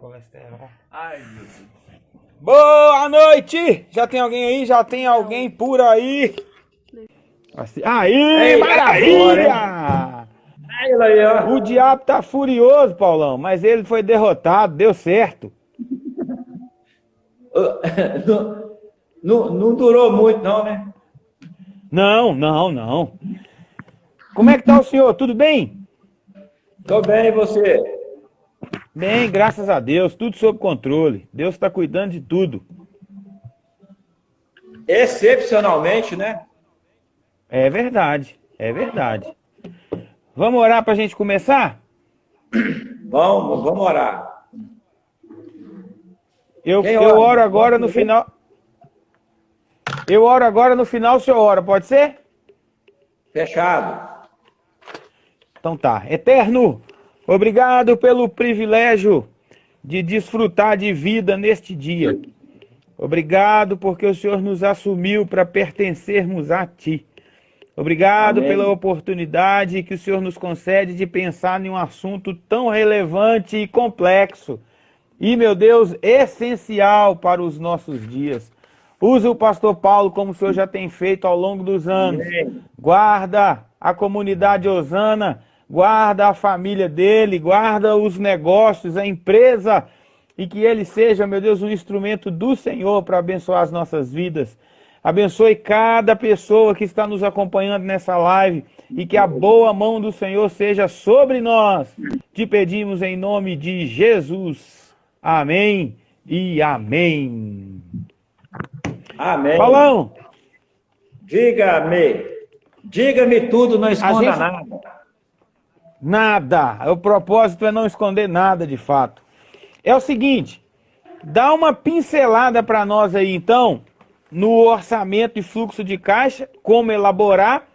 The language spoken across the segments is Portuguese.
Colesterol. Ai, meu Deus. Boa noite! Já tem alguém aí? Já tem alguém por aí? Aí, Ei, maravilha! Aí, ele aí, ó. O diabo tá furioso, Paulão, mas ele foi derrotado, deu certo. Não, não durou muito, não, né? Não. Como é que tá o senhor? Tudo bem? Tô bem, e você? Bem, graças a Deus, tudo sob controle. Deus está cuidando de tudo. Excepcionalmente, né? É verdade, é verdade. Vamos orar pra gente começar? Vamos orar. Eu Quem ora? oro agora no final. Eu oro agora no final, o senhor ora, pode ser? Fechado. Então tá. Eterno, obrigado pelo privilégio de desfrutar de vida neste dia. Obrigado porque o Senhor nos assumiu para pertencermos a Ti. Obrigado Amém. pela oportunidade que o Senhor nos concede de pensar em um assunto tão relevante e complexo. E, meu Deus, essencial para os nossos dias. Usa o pastor Paulo como o Senhor já tem feito ao longo dos anos. Amém. Guarda a comunidade Osana, guarda a família dele, guarda os negócios, a empresa, e que ele seja, meu Deus, um instrumento do Senhor para abençoar as nossas vidas. Abençoe cada pessoa que está nos acompanhando nessa live e que a boa mão do Senhor seja sobre nós. Te pedimos em nome de Jesus. Amém e amém. Amém. Paulão, Diga-me. Diga-me tudo, não esconda gente- nada. nada. O propósito é não esconder nada de fato. É o seguinte, dá uma pincelada para nós aí então, no orçamento e fluxo de caixa, como elaborar.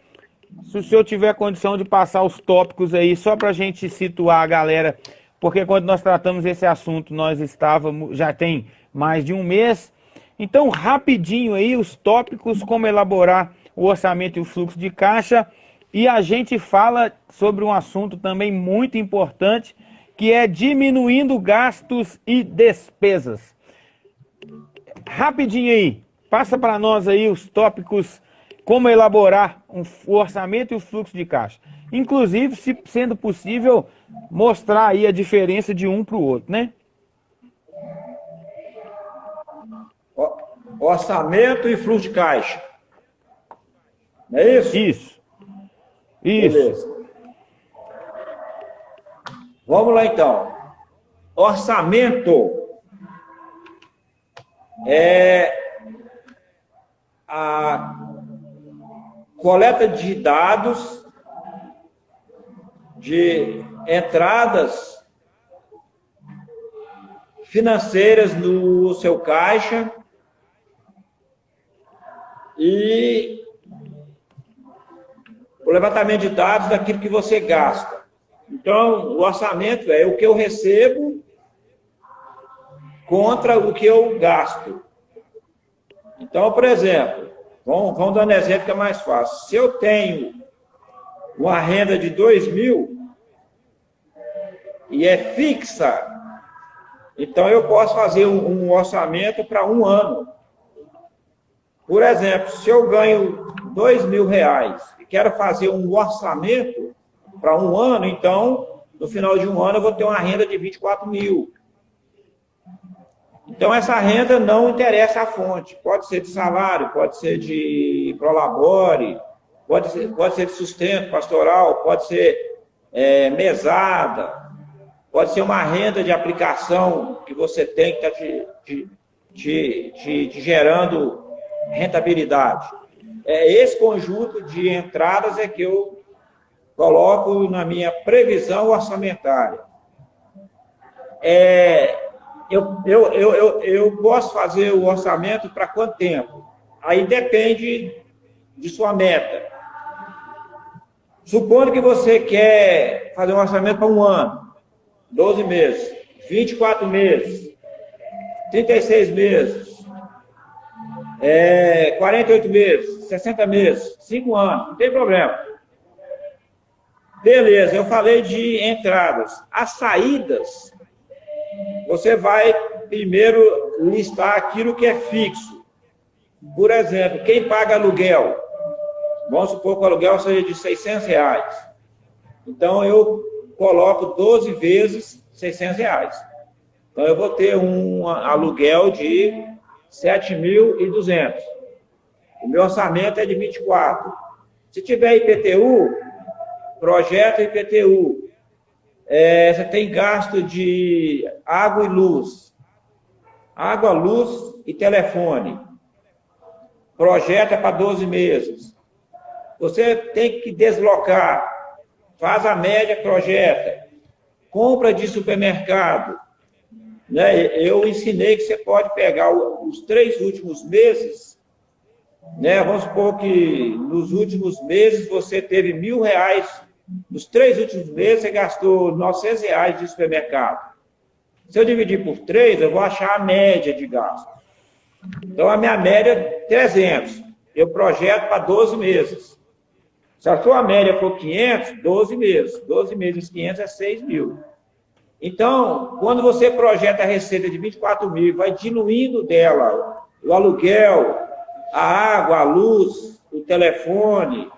Se o senhor tiver condição de passar os tópicos aí, só para a gente situar a galera, porque quando nós tratamos esse assunto, nós estávamos, já tem mais de um mês. Então, rapidinho aí, os tópicos, como elaborar o orçamento e o fluxo de caixa. E a gente fala sobre um assunto também muito importante, que é diminuindo gastos e despesas. Rapidinho aí, passa para nós aí os tópicos, como elaborar o orçamento e o fluxo de caixa. Inclusive, se sendo possível, mostrar aí a diferença de um para o outro, né? Orçamento e fluxo de caixa. Não é isso? Isso. Beleza. Vamos lá, então. Orçamento é a coleta de dados de entradas financeiras no seu caixa e o levantamento de dados daquilo que você gasta. Então, o orçamento é o que eu recebo contra o que eu gasto. Então, por exemplo, vamos dar um exemplo que é mais fácil. Se eu tenho uma renda de 2.000 e é fixa, então eu posso fazer um orçamento para um ano. Por exemplo, se eu ganho R$2.000 e quero fazer um orçamento para um ano, então, no final de um ano, eu vou ter uma renda de 24.000. Então, essa renda não interessa a fonte. Pode ser de salário, pode ser de prolabore, pode ser de sustento pastoral, pode ser mesada, pode ser uma renda de aplicação que você tem que está te gerando rentabilidade. Esse conjunto de entradas é que eu coloco na minha previsão orçamentária. Eu posso fazer o orçamento para quanto tempo? Aí depende de sua meta. Supondo que você quer fazer um orçamento para um ano, 12 meses, 24 meses, 36 meses, 48 meses, 60 meses, 5 anos, não tem problema. Beleza, eu falei de entradas. As saídas você vai primeiro listar aquilo que é fixo. Por exemplo, quem paga aluguel? Vamos supor que o aluguel seja de R$600. Então, eu coloco 12 vezes R$600. Então, eu vou ter um aluguel de 7.200. O meu orçamento é de 24. Se tiver IPTU, projeto IPTU, você tem gasto de água e luz. Água, luz e telefone. Projeto é para 12 meses. Você tem que deslocar. Faz a média, projeta. Compra de supermercado. Né? Eu ensinei que você pode pegar os 3 últimos meses, né? Vamos supor que nos últimos meses você teve R$1.000. Nos 3 últimos meses você gastou R$900 de supermercado. Se eu dividir por 3, eu vou achar a média de gasto. Então, a minha média é 300. Eu projeto para 12 meses. Se a sua média for 500, 12 meses. 12 meses 500 é 6.000. Então, quando você projeta a receita de 24.000, vai diluindo dela o aluguel, a água, a luz, o telefone,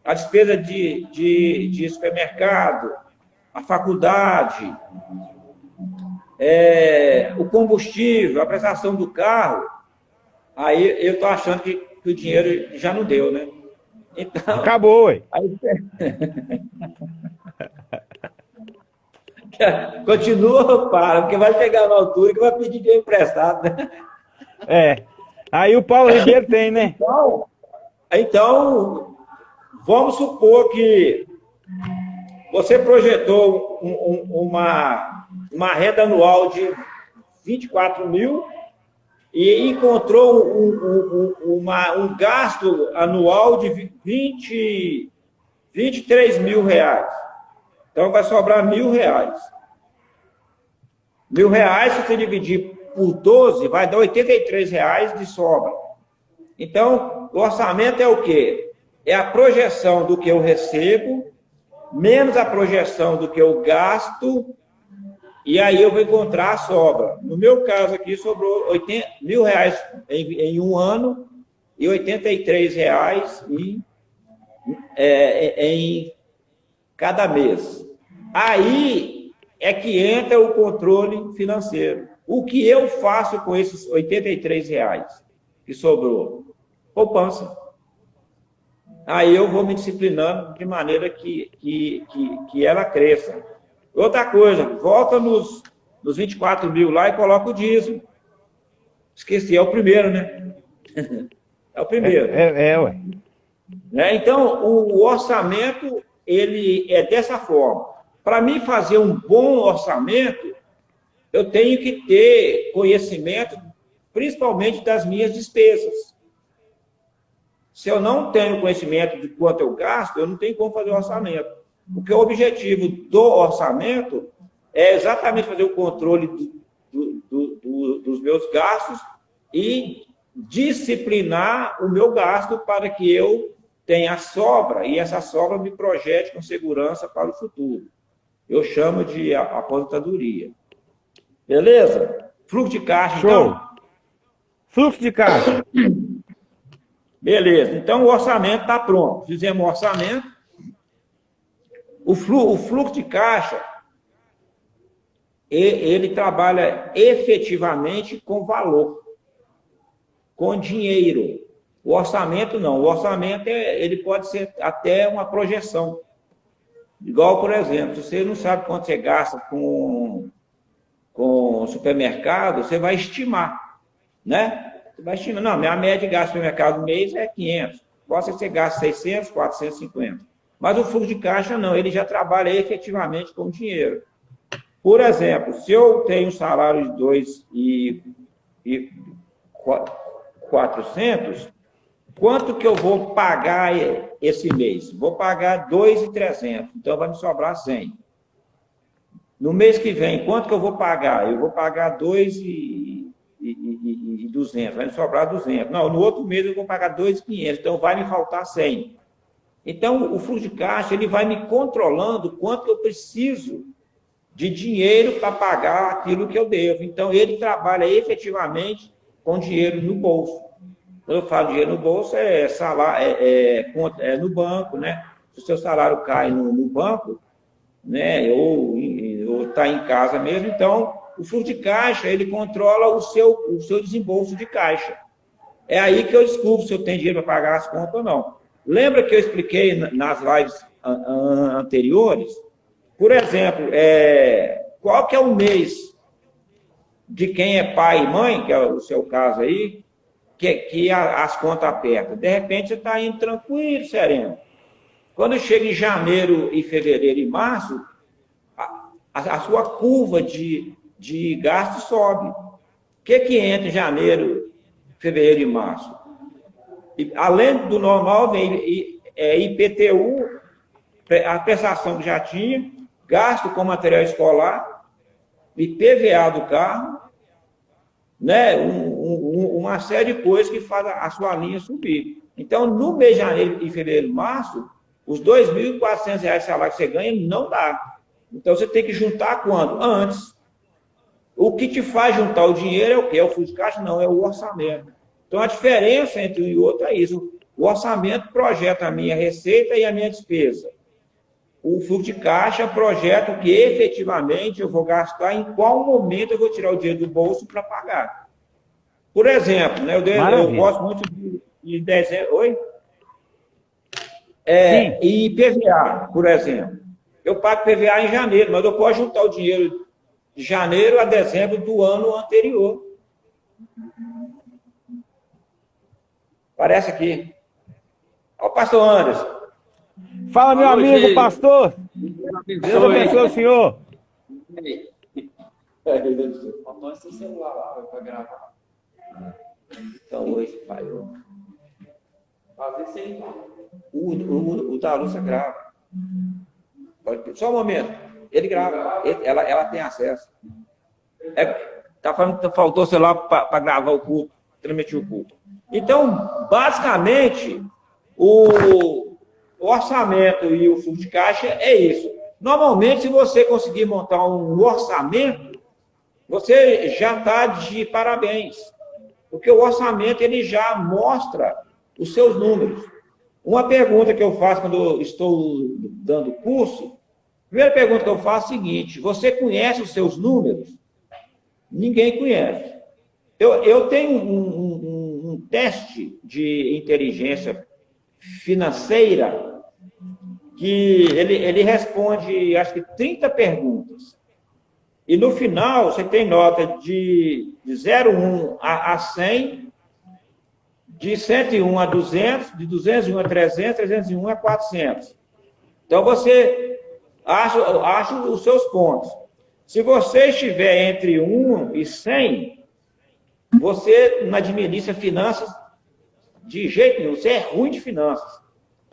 a despesa de supermercado, a faculdade, o combustível, a prestação do carro, aí eu estou achando que o dinheiro já não deu, né? Então, acabou, ué. Aí, continua, porque vai chegar na altura que vai pedir dinheiro emprestado, né? Aí o Paulo Ribeiro tem, né? Então, vamos supor que você projetou uma renda anual de 24.000 e encontrou um gasto anual de 23.000 reais. Então, vai sobrar R$1.000. R$1.000, se você dividir por 12, vai dar R$83 de sobra. Então, o orçamento é o quê? É a projeção do que eu recebo, menos a projeção do que eu gasto, e aí eu vou encontrar a sobra. No meu caso aqui, sobrou R$1.000 em um ano e R$83 em cada mês. Aí é que entra o controle financeiro. O que eu faço com esses R$83 que sobrou? Poupança. Aí eu vou me disciplinando de maneira que ela cresça. Outra coisa, volta nos 24.000 lá e coloca o dízimo. Esqueci, é o primeiro, né? É o primeiro. Ué. Então, o orçamento, ele é dessa forma. Para mim fazer um bom orçamento, eu tenho que ter conhecimento, principalmente das minhas despesas. Se eu não tenho conhecimento de quanto eu gasto, eu não tenho como fazer o orçamento. Porque o objetivo do orçamento é exatamente fazer o controle dos meus gastos e disciplinar o meu gasto para que eu tenha sobra e essa sobra me projete com segurança para o futuro. Eu chamo de aposentadoria. Beleza? Fluxo de caixa, show. então? Fluxo de caixa. Beleza. Então, o orçamento está pronto. Fizemos o orçamento. O fluxo de caixa, ele trabalha efetivamente com valor, com dinheiro. O orçamento não. O orçamento ele pode ser até uma projeção. Igual, por exemplo, se você não sabe quanto você gasta com supermercado, você vai estimar, né? Você vai estimar, não, minha média de gasto no supermercado no mês é 500. Pode ser que você gaste 600, 450. Mas o fluxo de caixa não, ele já trabalha efetivamente com dinheiro. Por exemplo, se eu tenho um salário de 2.400, quanto que eu vou pagar esse mês? Vou pagar 2.300, então vai me sobrar 100. No mês que vem, quanto que eu vou pagar? Eu vou pagar 2.200, vai me sobrar 200. Não, no outro mês eu vou pagar 2.500, então vai me faltar 100. Então, o fluxo de caixa ele vai me controlando quanto eu preciso de dinheiro para pagar aquilo que eu devo. Então, ele trabalha efetivamente com dinheiro no bolso. Quando eu falo dinheiro no bolso, é salário, é no banco, né? Se o seu salário cai no banco, né? Ou está em casa mesmo, então o fluxo de caixa ele controla o seu desembolso de caixa. É aí que eu descubro se eu tenho dinheiro para pagar as contas ou não. Lembra que eu expliquei nas lives anteriores? Por exemplo, qual que é o mês de quem é pai e mãe, que é o seu caso aí, que as contas apertam? De repente você está indo tranquilo, sereno. Quando chega em janeiro e fevereiro e março, a sua curva de gasto sobe. O que entra em janeiro, fevereiro e março? Além do normal, vem IPTU, a prestação que já tinha, gasto com material escolar, IPVA do carro, né? Uma série de coisas que faz a sua linha subir. Então, no mês de janeiro e fevereiro e março, os R$ 2.400 de salário que você ganha não dá. Então, você tem que juntar quando? Antes. O que te faz juntar o dinheiro é o quê? É o fluxo de caixa? Não, é o orçamento. Então, a diferença entre um e outro é isso. O orçamento projeta a minha receita e a minha despesa. O fluxo de caixa projeta o que efetivamente eu vou gastar, em qual momento eu vou tirar o dinheiro do bolso para pagar. Por exemplo, né, eu gosto muito de dezembro. Oi? E IPVA, por exemplo. Eu pago PVA em janeiro, mas eu posso juntar o dinheiro de janeiro a dezembro do ano anterior. Parece aqui. Olha o pastor Anderson. Fala, meu amigo, pastor. Deus abençoe o senhor. Faltou esse celular lá para gravar. Então, hoje falhou. Fazer sem. O da Lúcia grava. Só um momento. Ele grava. Ela tem acesso. Tá falando que faltou o celular para gravar o culto, transmitir o culto. Então, basicamente, o orçamento e o fluxo de caixa é isso. Normalmente, se você conseguir montar um orçamento, você já está de parabéns. Porque o orçamento ele já mostra os seus números. Uma pergunta que eu faço quando eu estou dando curso, a primeira pergunta que eu faço é a seguinte: você conhece os seus números? Ninguém conhece. Eu tenho um teste de inteligência financeira que ele responde, acho que 30 perguntas. E no final, você tem nota de 0,1 a 100, de 101 a 200, de 201 a 300, 301 a 400. Então, você acha os seus pontos. Se você estiver entre 1 e 100, você não administra finanças de jeito nenhum. Você é ruim de finanças.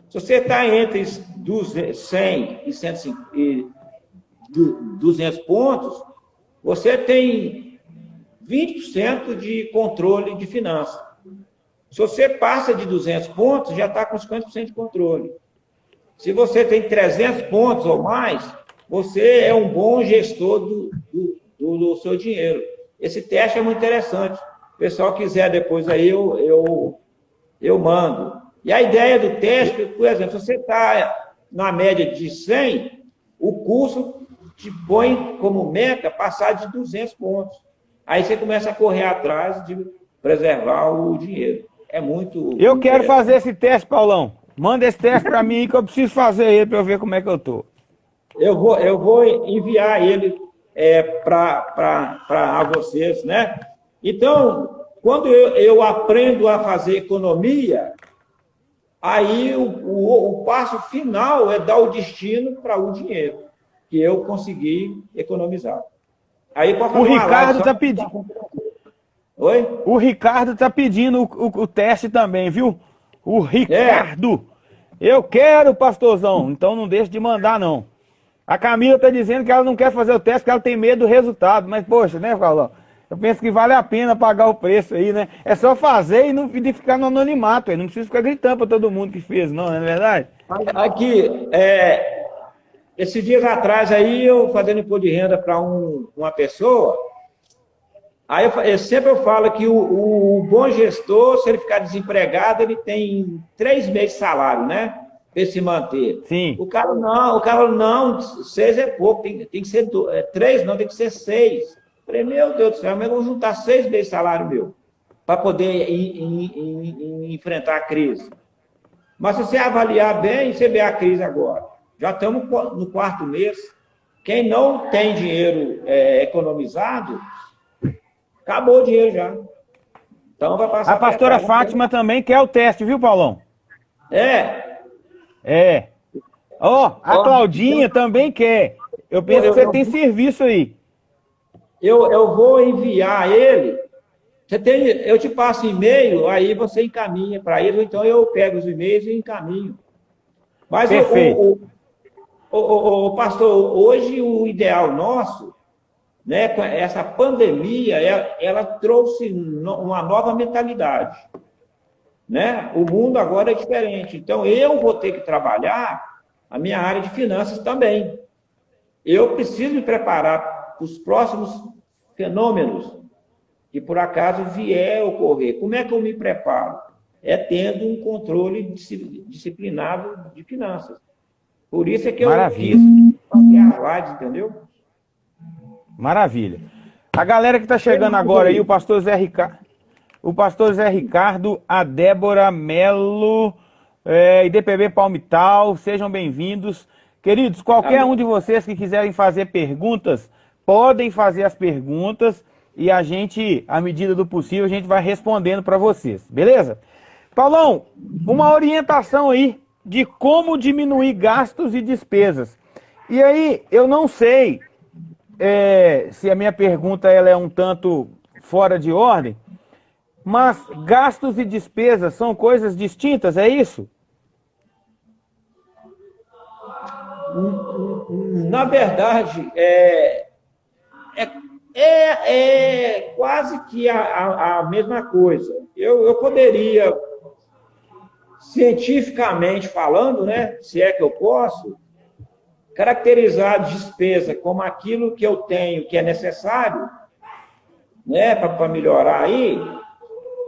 Se você está entre 100 e 105, e 200 pontos, você tem 20% de controle de finanças. Se você passa de 200 pontos, já está com 50% de controle. Se você tem 300 pontos ou mais, você é um bom gestor do seu dinheiro. Esse teste é muito interessante. Se o pessoal quiser depois aí, eu mando. E a ideia do teste, por exemplo, se você está na média de 100, o curso te põe como meta passar de 200 pontos. Aí você começa a correr atrás de preservar o dinheiro. É muito... Eu quero fazer esse teste, Paulão. Manda esse teste para mim que eu preciso fazer ele para eu ver como é que eu tô. Eu vou enviar ele para vocês, né? Então, quando eu aprendo a fazer economia, aí o passo final é dar o destino para o dinheiro que eu consegui economizar. Aí pode fazer o Ricardo está pedindo. Oi? O Ricardo está pedindo o teste também, viu? O Ricardo. Eu quero, pastorzão. Então não deixe de mandar, não. A Camila está dizendo que ela não quer fazer o teste porque ela tem medo do resultado. Mas, poxa, né, Paulão? Eu penso que vale a pena pagar o preço aí, né? É só fazer e não ficar no anonimato. Aí. Não precisa ficar gritando para todo mundo que fez, não é verdade? Aqui, esses dias atrás aí, eu fazendo imposto de renda para uma pessoa, aí sempre eu falo que o bom gestor, se ele ficar desempregado, ele tem 3 meses de salário, né? Para se manter. Sim. O cara não, 6 é pouco, tem que ser 3, não, tem que ser 6. Falei, meu Deus do céu, mas eu vou juntar 6 meses de salário meu para poder enfrentar a crise. Mas se você avaliar bem, você vê a crise agora. Já estamos no 4º mês. Quem não tem dinheiro economizado, acabou o dinheiro já. Então vai passar. A pastora Fátima também quer o teste, viu, Paulão? Ó, a Claudinha também quer. Eu penso que você tem serviço aí. Eu vou enviar ele. Eu te passo e-mail, aí você encaminha para ele, ou então eu pego os e-mails e encaminho. Mas, o pastor, hoje o ideal nosso, né, com essa pandemia, ela trouxe uma nova mentalidade. Né? O mundo agora é diferente. Então, eu vou ter que trabalhar a minha área de finanças também. Eu preciso me preparar para os próximos fenômenos que, por acaso, vier a ocorrer. Como é que eu me preparo? É tendo um controle disciplinado de finanças. Por isso é que eu quis fazer a live, entendeu? Maravilha. A galera que está chegando agora aí, o pastor Zé Ricardo, a Débora Melo, IDPB Palmital, sejam bem-vindos. Queridos, qualquer um de vocês que quiserem fazer perguntas, podem fazer as perguntas e a gente, à medida do possível, a gente vai respondendo para vocês, beleza? Paulão, uma orientação aí de como diminuir gastos e despesas. E aí, eu não sei se a minha pergunta ela é um tanto fora de ordem, mas gastos e despesas são coisas distintas, é isso? Na verdade, quase que a mesma coisa. Eu poderia, cientificamente falando, né, se é que eu posso, caracterizar a despesa como aquilo que eu tenho que é necessário, né, para melhorar aí,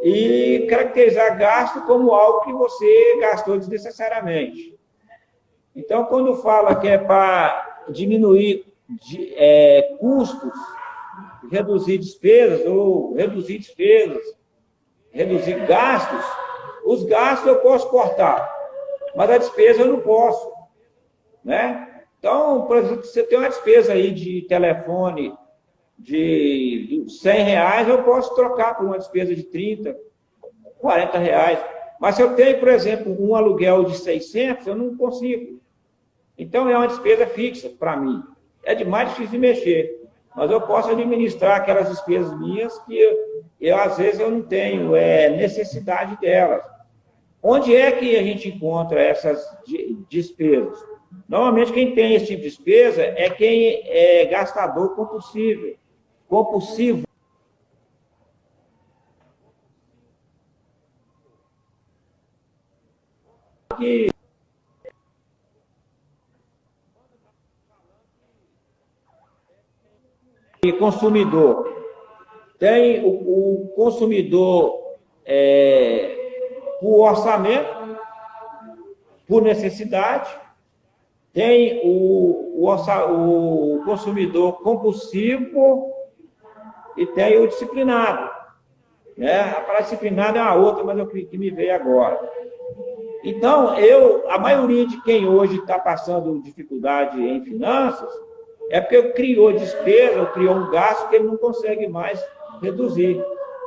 e caracterizar gasto como algo que você gastou desnecessariamente. Então, quando fala que é para diminuir custos, reduzir despesas, reduzir gastos, os gastos eu posso cortar, mas a despesa eu não posso, né? Então, por exemplo, você tem uma despesa aí de telefone de R$100, eu posso trocar por uma despesa de R$30, R$40. Mas se eu tenho, por exemplo, um aluguel de 600, eu não consigo. Então, é uma despesa fixa para mim. É demais difícil de mexer. Mas eu posso administrar aquelas despesas minhas que às vezes, eu não tenho necessidade delas. Onde é que a gente encontra essas despesas? Normalmente, quem tem esse tipo de despesa é quem é gastador compulsivo. Consumidor. Tem o consumidor por orçamento, por necessidade. Tem o consumidor compulsivo e tem o disciplinado. Né? A palavra disciplinado é uma outra, mas é o que me veio agora. Então, a maioria de quem hoje está passando dificuldade em finanças é porque criou despesa, ou criou um gasto que ele não consegue mais reduzir.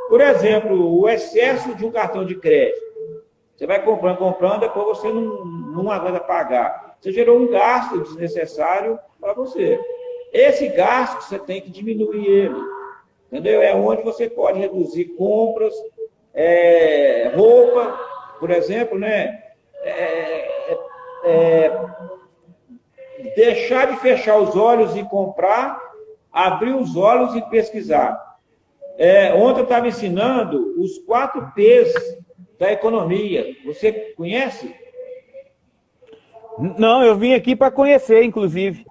Por exemplo, o excesso de um cartão de crédito. Você vai comprando, depois você não aguenta pagar. Você gerou um gasto desnecessário para você. Esse gasto, você tem que diminuir ele. Entendeu? É onde você pode reduzir compras, roupa, por exemplo, né? Deixar de fechar os olhos e comprar, abrir os olhos e pesquisar. Ontem eu estava ensinando os 4 P's da economia. Você conhece? Não, eu vim aqui para conhecer, inclusive.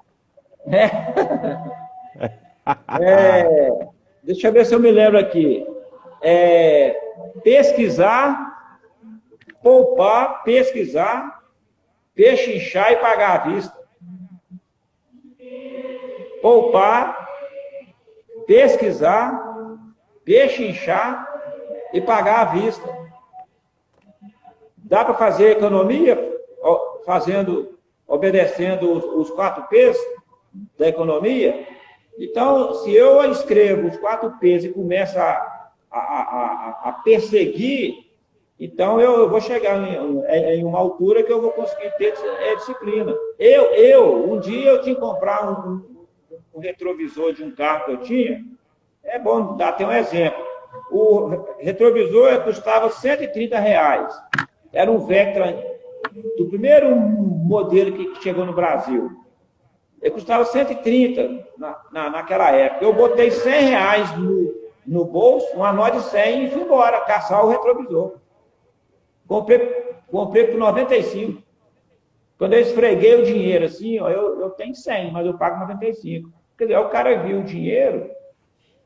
Deixa eu ver se eu me lembro aqui. Pesquisar, poupar, pesquisar, pechinchar e pagar à vista. Poupar, pesquisar, pechinchar e pagar à vista. Dá para fazer economia obedecendo os 4 P's da economia? Então, se eu escrevo os 4 P's e começo a perseguir, então eu vou chegar em uma altura que eu vou conseguir ter disciplina. Um dia eu tinha que comprar um retrovisor de um carro que eu tinha. É bom dar até um exemplo. O retrovisor custava R$130. Era um Vectra do primeiro modelo que chegou no Brasil. Ele custava 130 naquela época. Eu botei R$100 no bolso, uma nota de 100 e fui embora caçar o retrovisor. Comprei por 95. Quando eu esfreguei o dinheiro assim, ó, eu tenho 100, mas eu pago 95. Quer dizer, o cara viu o dinheiro,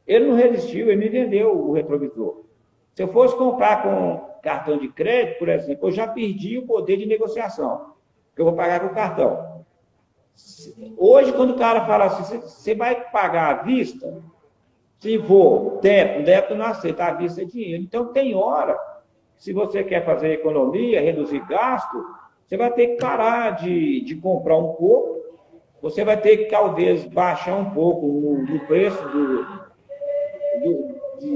ele não resistiu, ele me vendeu o retrovisor. Se eu fosse comprar com cartão de crédito, por exemplo, eu já perdi o poder de negociação, que eu vou pagar com o cartão. Hoje, quando o cara fala assim, você vai pagar à vista? Se for débito não aceita, à vista é dinheiro. Então, tem hora, se você quer fazer economia, reduzir gasto, você vai ter que parar de comprar um pouco, você vai ter que, talvez, baixar um pouco no preço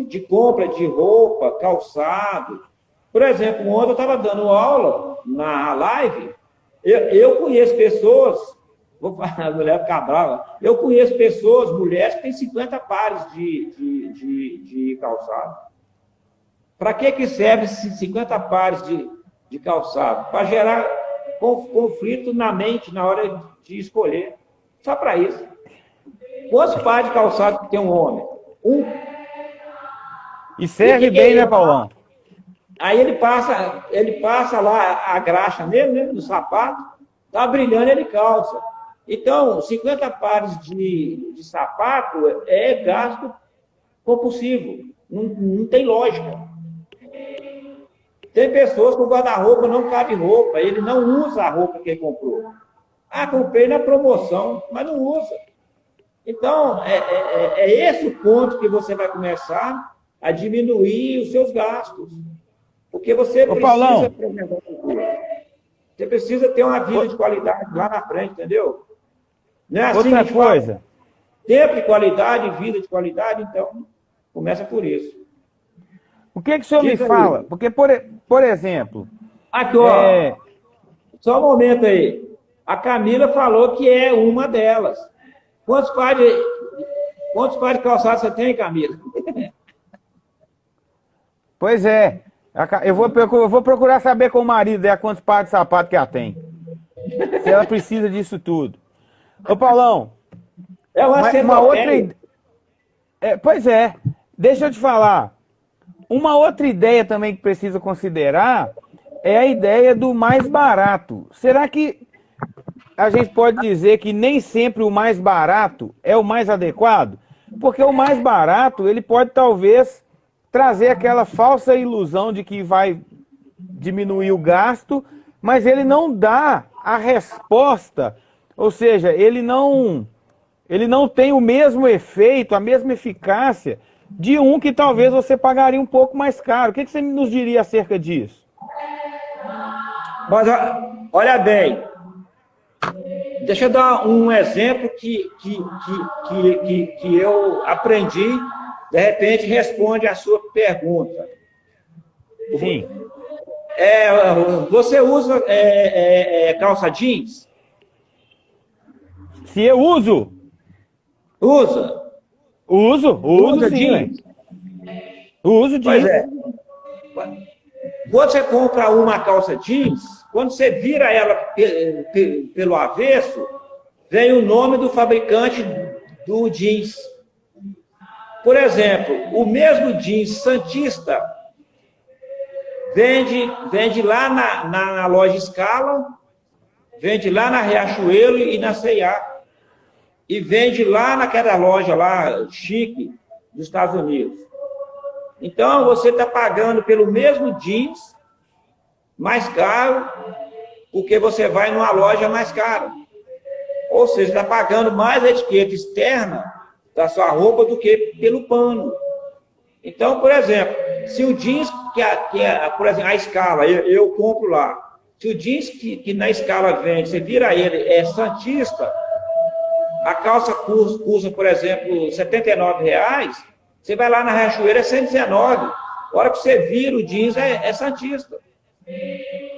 de compra de roupa, calçado. Por exemplo, ontem eu estava dando aula na live, eu conheço pessoas, vou falar, a mulher ficar brava, eu conheço pessoas, mulheres, que têm 50 pares de calçado. Para que serve esses 50 pares de calçado? Para gerar conflito na mente na hora de escolher. Só para isso. Quantos pares de calçado que tem um homem? Um. E serve bem, né, Paulão? Aí ele passa lá a graxa nele, né, no sapato, tá brilhando, ele calça. Então, 50 pares de sapato é gasto compulsivo. Não tem lógica. Tem pessoas que o guarda-roupa não cabe roupa, ele não usa a roupa que ele comprou. Ah, comprei na promoção, mas não usa. Então, é esse o ponto que você vai começar a diminuir os seus gastos. Porque você precisa preservar o futuro. Você precisa ter uma vida de qualidade lá na frente, entendeu? Não é assim outra coisa. Tempo de qualidade, vida de qualidade, então, começa por isso. O que o senhor me fala? Porque, por exemplo... Aqui, ó, só um momento aí. A Camila falou que é uma delas. Quantos pares de calçado você tem, Camila? Pois é. Eu vou procurar saber com o marido dela quantos pares de sapato que ela tem. Se ela precisa disso tudo. Ô, Paulão. É uma outra... pois é. Deixa eu te falar. Uma outra ideia também que precisa considerar é a ideia do mais barato. Será que a gente pode dizer que nem sempre o mais barato é o mais adequado? Porque o mais barato, ele pode talvez trazer aquela falsa ilusão de que vai diminuir o gasto, mas ele não dá a resposta, ou seja, ele não tem o mesmo efeito, a mesma eficácia de um que talvez você pagaria um pouco mais caro. O que você nos diria acerca disso? Mas, olha bem, deixa eu dar um exemplo que eu aprendi, de repente responde a sua pergunta. Sim. Você usa calça jeans? Se eu uso? Usa. Usa sim. Jeans? Uso jeans. Pois é. Quando você compra uma calça jeans, quando você vira ela pelo avesso, vem o nome do fabricante do jeans. Por exemplo, o mesmo jeans Santista vende lá na loja Scala vende lá na Riachuelo e na C&A. E vende lá naquela loja lá, chique, dos Estados Unidos. Então, você está pagando pelo mesmo jeans, mais caro, porque você vai numa loja mais cara. Ou seja, está pagando mais a etiqueta externa da sua roupa do que pelo pano. Então, por exemplo, se o jeans, por exemplo, a escala, eu compro lá. Se o jeans que na escala vende, você vira ele, é Santista, a calça custa, por exemplo, R$ 79,00, você vai lá na Riachuelo, é R$ 119. A hora que você vira o jeans, é Santista.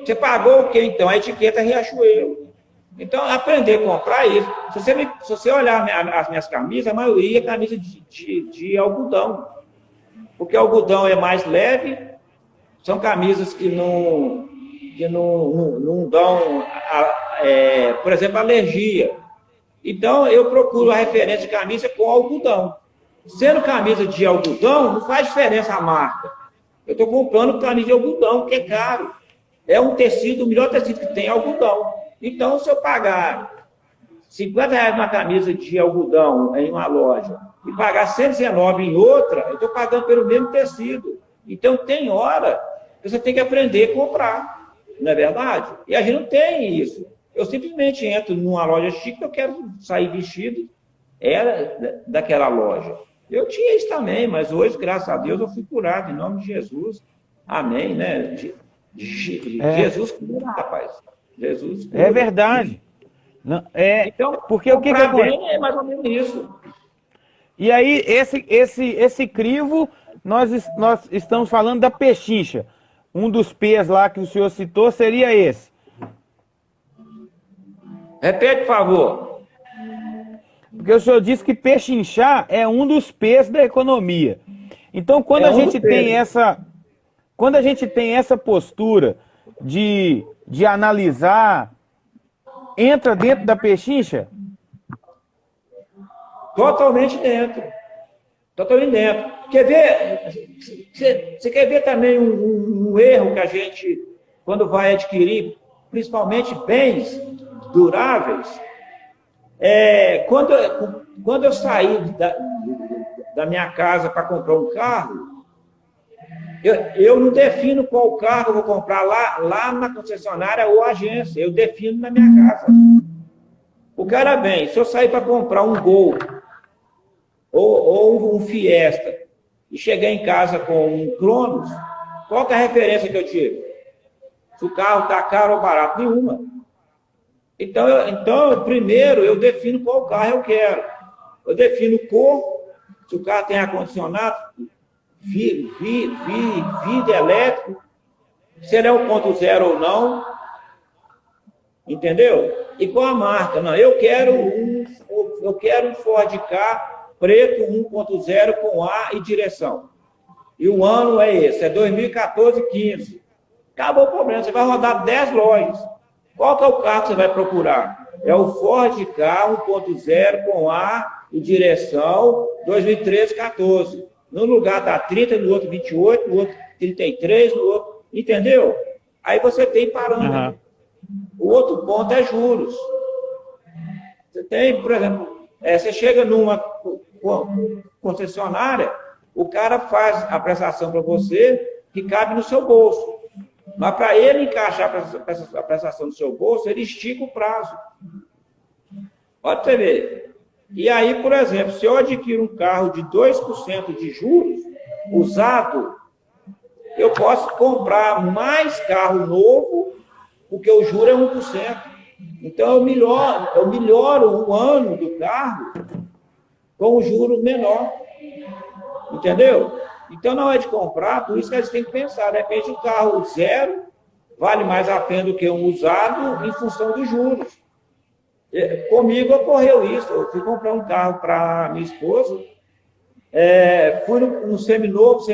Você pagou o quê, então? A etiqueta é Riachuelo. Então, aprender a comprar isso. Se você olhar as minhas camisas, a maioria é camisa de algodão. Porque o algodão é mais leve, são camisas que não dão, por exemplo, alergia. Então, eu procuro a referência de camisa com algodão. Sendo camisa de algodão, não faz diferença a marca. Eu estou comprando camisa de algodão, que é caro. É um tecido, o melhor tecido que tem é algodão. Então, se eu pagar R$ 50 numa camisa de algodão em uma loja e pagar R$ 119 em outra, eu estou pagando pelo mesmo tecido. Então, tem hora que você tem que aprender a comprar, não é verdade? E a gente não tem isso. Eu simplesmente entro numa loja chique, eu quero sair vestido, era daquela loja. Eu tinha isso também, mas hoje, graças a Deus, eu fui curado, em nome de Jesus. Amém, né? Jesus cura, rapaz. Jesus cura. É verdade. Não, então, porque o que bem é mais ou menos isso. E aí, esse crivo, nós estamos falando da pechincha. Um dos P's lá que o senhor citou seria esse. Repete, por favor. Porque o senhor disse que pechinchar é um dos P's da economia. Então, quando a gente tem essa postura de analisar, entra dentro da pechincha? Totalmente dentro. Totalmente dentro. Quer ver? Você quer ver também um erro que a gente, quando vai adquirir, principalmente bens duráveis? Quando eu saí da minha casa para comprar um carro, eu não defino qual carro eu vou comprar lá na concessionária ou agência. Eu defino na minha casa. O cara vem, se eu sair para comprar um Gol ou um Fiesta e chegar em casa com um Cronos, qual que é a referência que eu tiro? Se o carro está caro ou barato? Nenhuma. Então, primeiro, eu defino qual carro eu quero. Eu defino cor, se o carro tem ar-condicionado, vidro elétrico, se ele é 1.0 ou não, entendeu? E qual a marca? Não, eu quero um Ford Ka preto 1.0 com ar e direção. E o ano é esse, é 2014-15. Acabou o problema, você vai rodar 10 lojas. Qual que é o carro que você vai procurar? É o Ford Ka 1.0 com ar e direção 2013-14. No lugar dá 30, no outro 28, no outro 33, no outro... Entendeu? Aí você tem parâmetro. Uhum. O outro ponto é juros. Você tem, por exemplo, você chega numa concessionária, o cara faz a prestação para você que cabe no seu bolso. Mas para ele encaixar a prestação no seu bolso, ele estica o prazo. Pode você ver. E aí, por exemplo, se eu adquiro um carro de 2% de juros, usado, eu posso comprar mais carro novo, porque o juro é 1%. Então, eu melhoro o ano do carro com o juro menor. Entendeu? Então, na hora de comprar, por isso que a gente tem que pensar. De repente, um carro zero vale mais a pena do que um usado em função dos juros. Comigo ocorreu isso. Eu fui comprar um carro para minha esposa, fui no seminovo.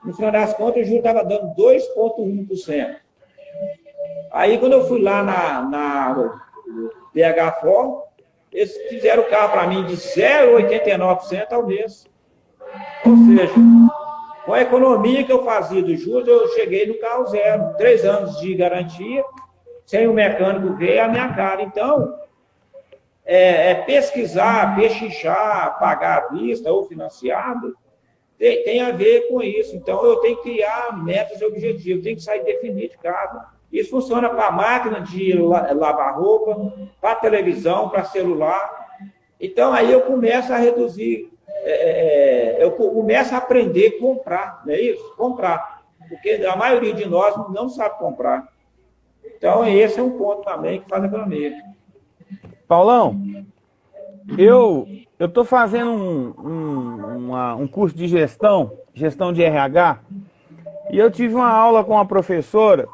No final das contas, o juro estava dando 2,1%. Aí, quando eu fui lá na BH Ford, eles fizeram o carro para mim de 0,89% ao mês. Ou seja, com a economia que eu fazia dos juros, eu cheguei no carro zero. 3 anos de garantia, sem o mecânico ver, é a minha cara. Então, pesquisar, pechinchar, pagar à vista ou financiado, tem a ver com isso. Então, eu tenho que criar metas e objetivos, tenho que sair definido de casa. Isso funciona para a máquina de lavar roupa, para televisão, para celular. Então, aí eu começo a reduzir, eu começo a aprender a comprar, não é isso? Comprar. Porque a maioria de nós não sabe comprar. Então, esse é um ponto também que faz a economia. Paulão, eu estou fazendo um curso de gestão de RH, e eu tive uma aula com a professora,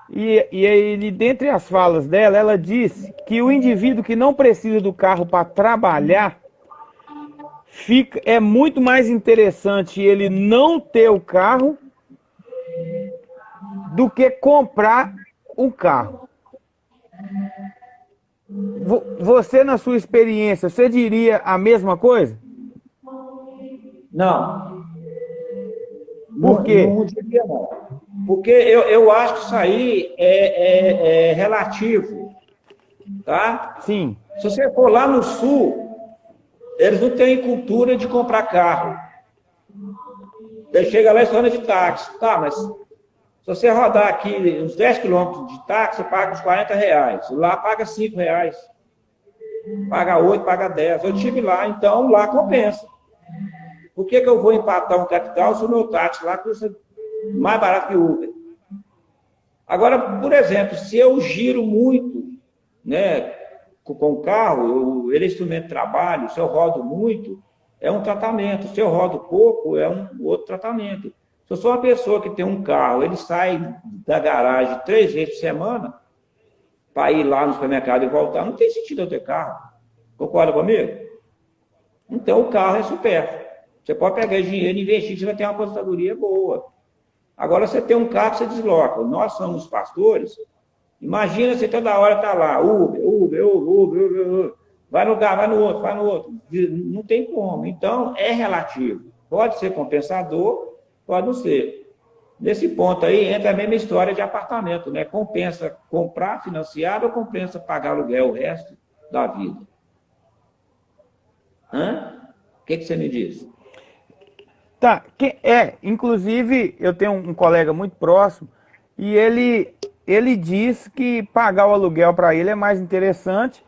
e ele, dentre as falas dela, ela disse que o indivíduo que não precisa do carro para trabalhar, é muito mais interessante ele não ter o carro do que comprar um carro. Você, na sua experiência, você diria a mesma coisa? Não. Por quê? Não diria não. Porque eu acho que isso aí é relativo. Tá? Sim. Se você for lá no sul, eles não têm cultura de comprar carro. Ele chega lá e só anda de táxi. Tá, mas se você rodar aqui uns 10 quilômetros de táxi, você paga uns R$40. Lá paga R$5. Paga 8, paga 10. Eu estive lá, então lá compensa. Por que eu vou empatar um capital se o meu táxi lá custa mais barato que o Uber? Agora, por exemplo, se eu giro muito, né, com o carro, ele é instrumento de trabalho, se eu rodo muito, é um tratamento. Se eu rodo pouco, é um outro tratamento. Se eu sou uma pessoa que tem um carro, ele sai da garagem 3 vezes por semana para ir lá no supermercado e voltar, não tem sentido eu ter carro. Concorda comigo? Então, o carro é supérfluo. Você pode pegar dinheiro e investir, você vai ter uma aposentadoria boa. Agora, você tem um carro, você desloca. Nós somos pastores. Imagina você toda hora tá lá, Uber. Vai no lugar, vai no outro. Não tem como. Então, é relativo. Pode ser compensador, pode não ser. Nesse ponto aí, entra a mesma história de apartamento, né? Compensa comprar financiado ou compensa pagar aluguel o resto da vida? O que você me diz? Tá, inclusive eu tenho um colega muito próximo e ele diz que pagar o aluguel para ele é mais interessante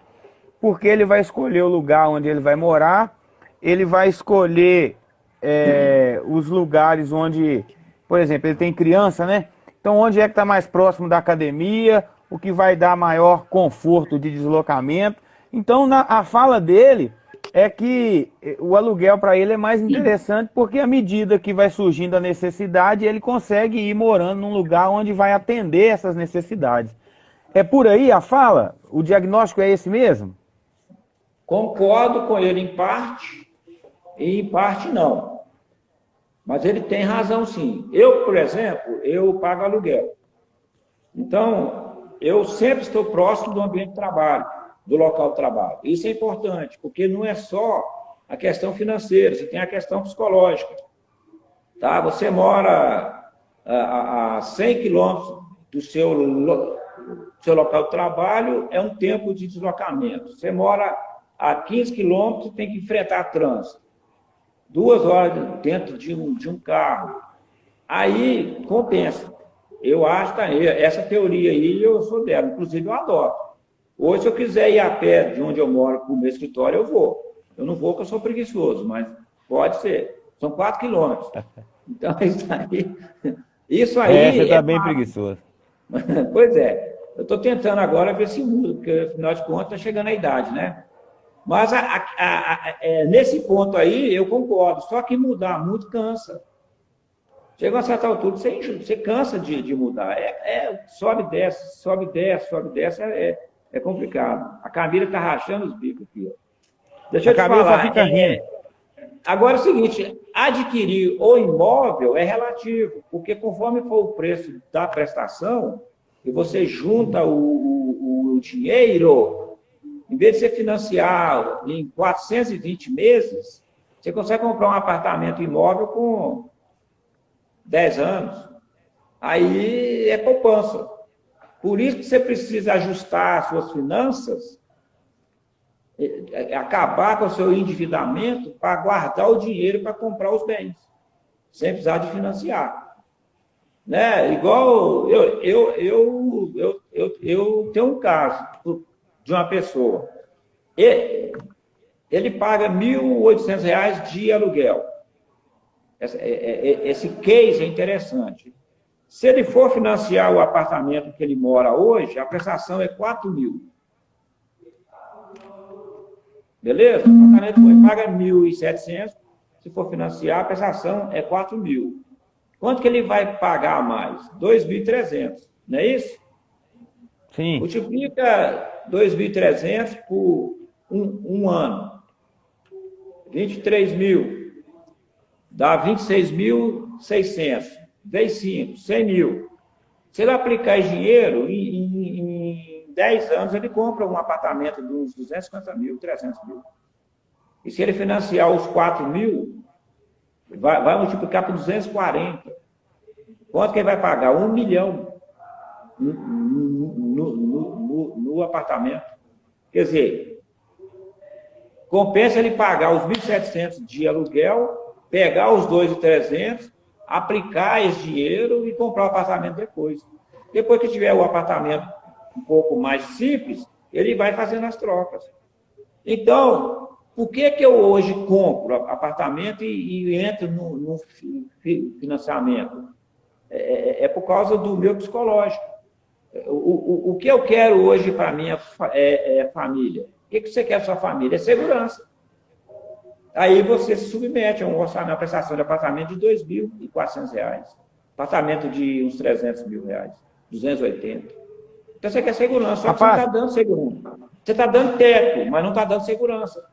porque ele vai escolher o lugar onde ele vai morar, ele vai escolher os lugares onde, por exemplo, ele tem criança, né? Então onde é que está mais próximo da academia, o que vai dar maior conforto de deslocamento. Então a fala dele é que o aluguel para ele é mais interessante porque à medida que vai surgindo a necessidade, ele consegue ir morando num lugar onde vai atender essas necessidades. É por aí a fala? O diagnóstico é esse mesmo? Concordo com ele em parte e em parte não. Mas ele tem razão sim. Eu, por exemplo, eu pago aluguel. Então, eu sempre estou próximo do ambiente de trabalho, do local de trabalho. Isso é importante, porque não é só a questão financeira, você tem a questão psicológica. Tá? Você mora a 100 quilômetros do seu local de trabalho, é um tempo de deslocamento. Você mora a 15 quilômetros, tem que enfrentar trânsito. 2 horas dentro de um carro. Aí compensa. Eu acho que essa teoria aí, eu sou dela. Inclusive, eu adoto. Hoje, se eu quiser ir a pé de onde eu moro para o meu escritório, eu vou. Eu não vou porque eu sou preguiçoso, mas pode ser. São 4 quilômetros. Então, isso aí você está bem preguiçoso. Pois é. Eu estou tentando agora ver se muda, porque, afinal de contas, está chegando a idade, né? Mas nesse ponto aí, eu concordo. Só que mudar muito cansa. Chega a uma certa altura, você cansa de mudar. Sobe, desce, sobe, desce, sobe, desce. É complicado. A Camila está rachando os bicos aqui. Deixa eu te falar. Fica rindo. Agora é o seguinte, adquirir o imóvel é relativo, porque conforme for o preço da prestação, e você junta o dinheiro, em vez de você financiar em 420 meses, você consegue comprar um apartamento imóvel com 10 anos. Aí é poupança. Por isso que você precisa ajustar as suas finanças, acabar com o seu endividamento para guardar o dinheiro para comprar os bens, sem precisar de financiar. Né? Igual eu tenho um caso de uma pessoa. Ele paga R$ 1.800 de aluguel. Esse case é interessante. Se ele for financiar o apartamento que ele mora hoje, a prestação é 4 mil. Beleza? O apartamento ele paga 1.700. Se for financiar, a prestação é 4 mil. Quanto que ele vai pagar a mais? 2.300. Não é isso? Sim. Multiplica 2.300 por um ano. 23 mil. Dá 26.600. Vezes 5, 100 mil. Se ele aplicar esse dinheiro, em 10 anos ele compra um apartamento de uns 250 mil, 300 mil. E se ele financiar os 4 mil, vai multiplicar por 240. Quanto que ele vai pagar? 1 milhão no apartamento. Quer dizer, compensa ele pagar os 1.700 de aluguel, pegar os 2.300, aplicar esse dinheiro e comprar o apartamento depois. Depois que tiver o apartamento um pouco mais simples, ele vai fazendo as trocas. Então, por que eu hoje compro apartamento e entro no financiamento? É por causa do meu psicológico. O que eu quero hoje para a minha família? O que você quer para sua família? É segurança. Aí você se submete a uma prestação de apartamento de R$ 2.400. Apartamento de uns R$ 300 mil, 280. Então você quer segurança, só que você não está dando segurança. Você está dando teto, mas não está dando segurança.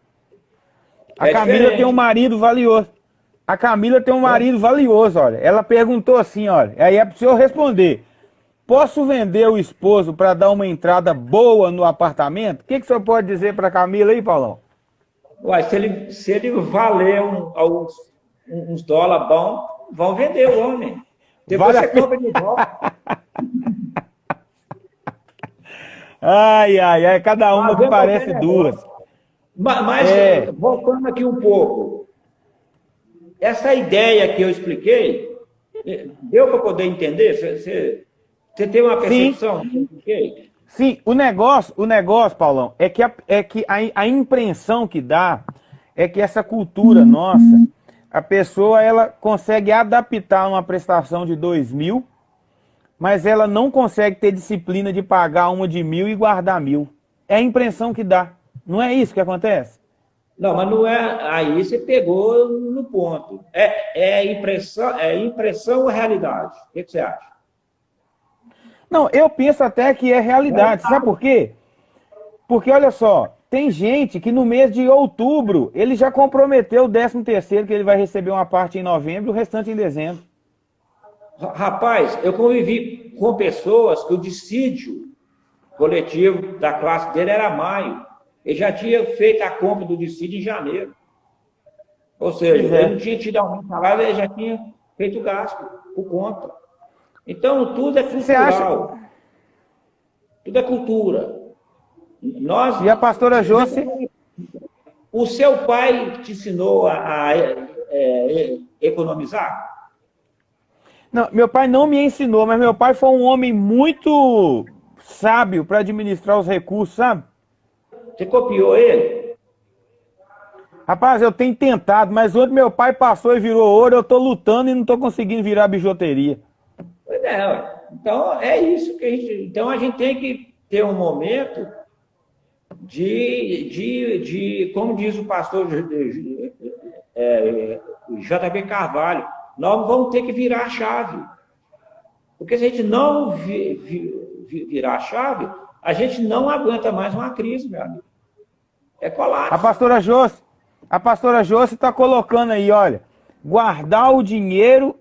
A Camila tem um marido valioso. A Camila tem um marido valioso, olha. Ela perguntou assim, olha, aí é para o senhor responder. Posso vender o esposo para dar uma entrada boa no apartamento? O que o senhor pode dizer para a Camila aí, Paulão? Uai, se ele valer uns dólares bons, vão vender o homem. Depois você compra de volta. Ai, cada uma que parece duas. Mas voltando aqui um pouco, essa ideia que eu expliquei, deu para poder entender? Você tem uma percepção do que eu expliquei? Sim, o negócio, Paulão, é que a impressão que dá é que essa cultura nossa, a pessoa ela consegue adaptar uma prestação de 2.000, mas ela não consegue ter disciplina de pagar uma de 1.000 e guardar 1.000. É a impressão que dá. Não é isso que acontece? Não, mas não é. Aí você pegou no ponto. É impressão ou realidade? O que você acha? Não, eu penso até que é realidade. Sabe por quê? Porque, olha só, tem gente que no mês de outubro, ele já comprometeu o 13º, que ele vai receber uma parte em novembro e o restante em dezembro. Rapaz, eu convivi com pessoas que o dissídio coletivo da classe dele era maio. Ele já tinha feito a compra do dissídio em janeiro. Ou seja, ele não tinha tido aumento de salário, ele já tinha feito gasto por conta. Então, tudo é cultural. Tudo é cultura. E a pastora Josi? O seu pai te ensinou a economizar? Não, meu pai não me ensinou, mas meu pai foi um homem muito sábio para administrar os recursos, sabe? Você copiou ele? Rapaz, eu tenho tentado, mas onde meu pai passou e virou ouro, eu tô lutando e não tô conseguindo virar bijuteria. Pois é, então é isso que a gente... Então a gente tem que ter um momento como diz o pastor J.B. Carvalho, nós vamos ter que virar a chave. Porque se a gente não virar a chave, a gente não aguenta mais uma crise, meu amigo. É colapso. A pastora Josi está colocando aí, olha, guardar o dinheiro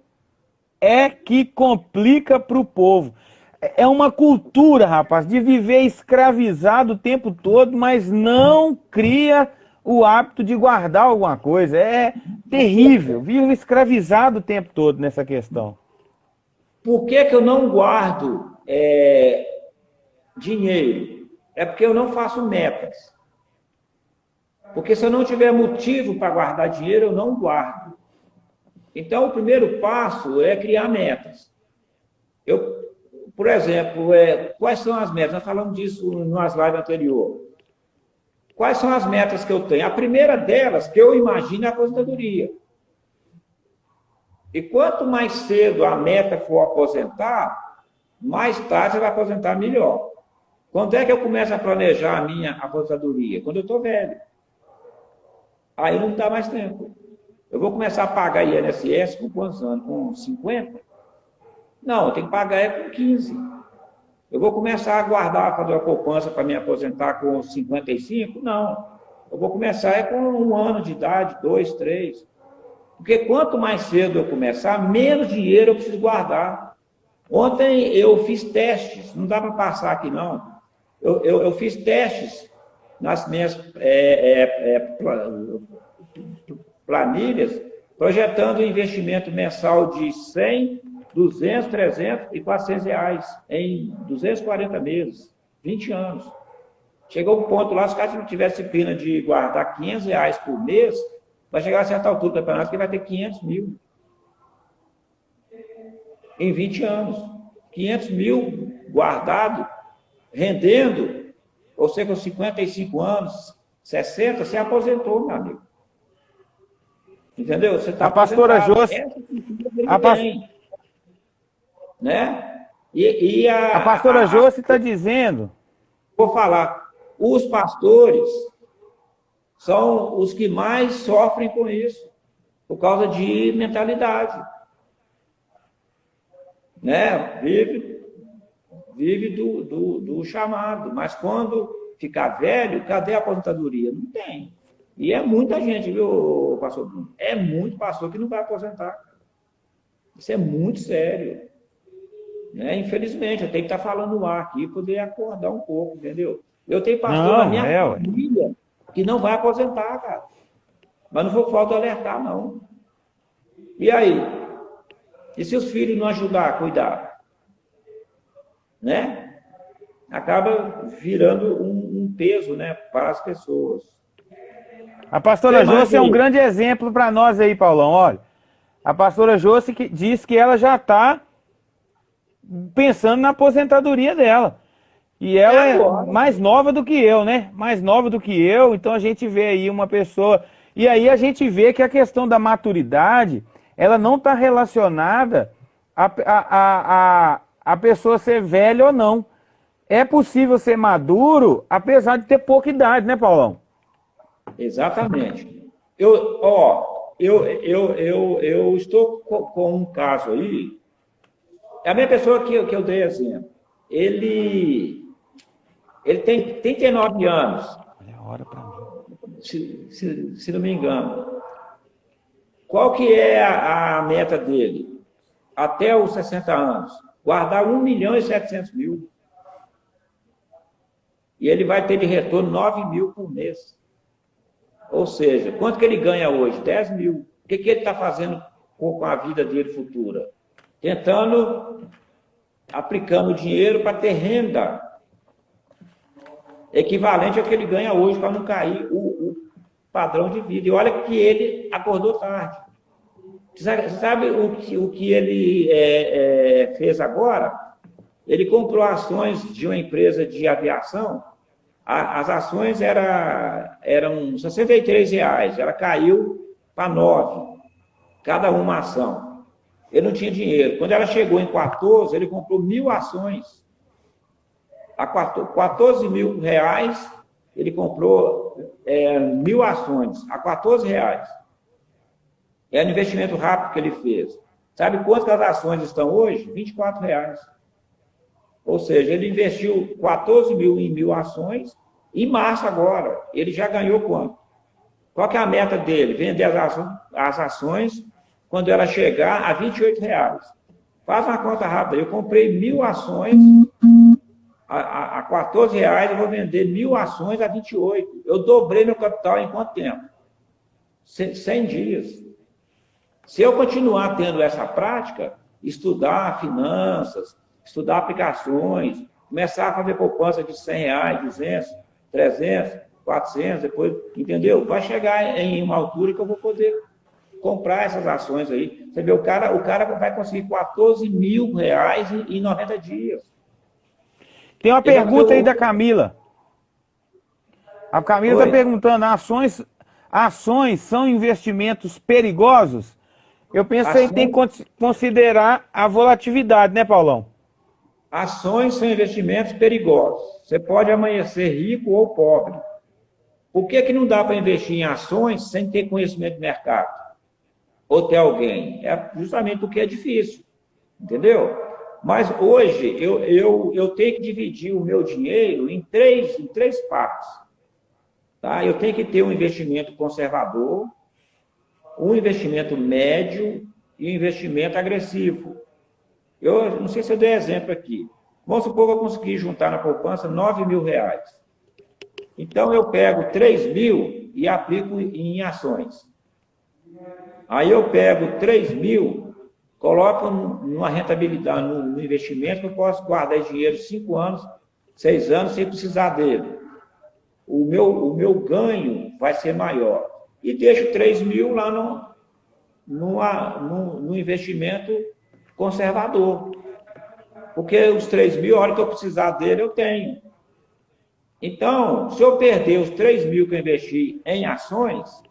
é que complica para o povo. É uma cultura, rapaz, de viver escravizado o tempo todo, mas não cria o hábito de guardar alguma coisa. É terrível, vive escravizado o tempo todo nessa questão. Por que eu não guardo dinheiro, é porque eu não faço metas. Porque se eu não tiver motivo para guardar dinheiro, eu não guardo. Então, o primeiro passo é criar metas. Por exemplo, quais são as metas? Nós falamos disso nas lives anteriores. Quais são as metas que eu tenho? A primeira delas, que eu imagino, é a aposentadoria. E quanto mais cedo a meta for aposentar, mais tarde você vai aposentar melhor. Quando é que eu começo a planejar a minha aposentadoria? Quando eu estou velho. Aí não dá mais tempo. Eu vou começar a pagar INSS com quantos anos? Com 50? Não, eu tenho que pagar com 15. Eu vou começar a guardar, fazer uma poupança para me aposentar com 55? Não. Eu vou começar com 1 ano de idade, 2, 3. Porque quanto mais cedo eu começar, menos dinheiro eu preciso guardar. Ontem eu fiz testes, não dá para passar aqui não. Eu fiz testes nas minhas planilhas, projetando um investimento mensal de 100, 200, 300 e 400 reais em 240 meses, 20 anos. Chegou um ponto lá, se o cara não tiver disciplina de guardar 500 reais por mês, vai chegar a certa altura do campeonato que vai ter 500 mil. Em 20 anos. 500 mil guardado, rendendo, você com 55 anos, 60, você aposentou, meu amigo. Entendeu? Você está pastora Josi, né? A pastora Josi está dizendo... Vou falar, os pastores são os que mais sofrem com isso, por causa de mentalidade. Né? Vive do chamado, mas quando ficar velho, cadê a aposentadoria? Não tem. E é muita gente, viu, pastor Bruno? É muito pastor que não vai aposentar. Isso é muito sério. Né? Infelizmente, eu tenho que estar falando no ar aqui, poder acordar um pouco, entendeu? Eu tenho pastor na minha família que não vai aposentar, cara. Mas não foi falta alertar, não. E aí? E se os filhos não ajudar a cuidar? Né? Acaba virando um peso, né, para as pessoas. A pastora Josi é um grande exemplo para nós aí, Paulão. Olha, a pastora Josi diz que ela já está pensando na aposentadoria dela. E ela é mais nova do que eu, né? Mais nova do que eu, então a gente vê aí uma pessoa... E aí a gente vê que a questão da maturidade, ela não está relacionada a pessoa ser velha ou não. É possível ser maduro, apesar de ter pouca idade, né, Paulão? Exatamente. Eu estou com um caso aí, é a minha pessoa que eu dei exemplo. Ele tem 39 anos. Olha a hora para mim. Se não me engano. Qual que é a meta dele? Até os 60 anos. Guardar 1.700.000. E ele vai ter de retorno 9 mil por mês. Ou seja, quanto que ele ganha hoje? 10 mil. O que ele está fazendo com a vida dele futura? Tentando, aplicando dinheiro para ter renda equivalente ao que ele ganha hoje, para não cair o padrão de vida. E olha que ele acordou tarde. Você sabe o que ele fez agora? Ele comprou ações de uma empresa de aviação. As ações eram R$63, ela caiu para 9, cada uma ação. Ele não tinha dinheiro. Quando ela chegou em 14, ele comprou 1.000 ações. A 14 mil reais, ele comprou 1.000 ações, a 14 reais. É um investimento rápido que ele fez. Sabe quantas as ações estão hoje? 24 reais. Ou seja, ele investiu 14 mil em 1.000 ações, em março agora, ele já ganhou quanto? Qual que é a meta dele? Vender as ações quando ela chegar a 28 reais. Faz uma conta rápida. Eu comprei 1.000 ações a 14 reais, eu vou vender 1.000 ações a 28. Eu dobrei meu capital em quanto tempo? 100 dias. Se eu continuar tendo essa prática, estudar finanças, estudar aplicações, começar a fazer poupança de R$ 100, 200, 300, 400, depois, entendeu? Vai chegar em uma altura que eu vou poder comprar essas ações aí. Você vê, o cara vai conseguir R$ 14 mil em 90 dias. Tem uma Ele vai pergunta fazer aí da Camila. A Camila está Oi. perguntando, ações são investimentos perigosos? Eu penso que a gente tem que considerar a volatilidade, né, Paulão? Ações são investimentos perigosos. Você pode amanhecer rico ou pobre. Por que não dá para investir em ações sem ter conhecimento de mercado? Ou ter alguém? É justamente porque é difícil, entendeu? Mas hoje eu tenho que dividir o meu dinheiro em três partes. Tá? Eu tenho que ter um investimento conservador, um investimento médio e um investimento agressivo. Eu não sei se eu dei exemplo aqui. Vamos supor que eu consegui juntar na poupança R$ 9 mil. Então, eu pego 3 mil e aplico em ações. Aí eu pego 3 mil, coloco numa rentabilidade, no investimento, que eu posso guardar esse dinheiro 5 anos, 6 anos, sem precisar dele. O meu ganho vai ser maior. E deixo 3 mil lá no investimento conservador. Porque os 3 mil, a hora que eu precisar dele, eu tenho. Então, se eu perder os 3 mil que eu investi em ações,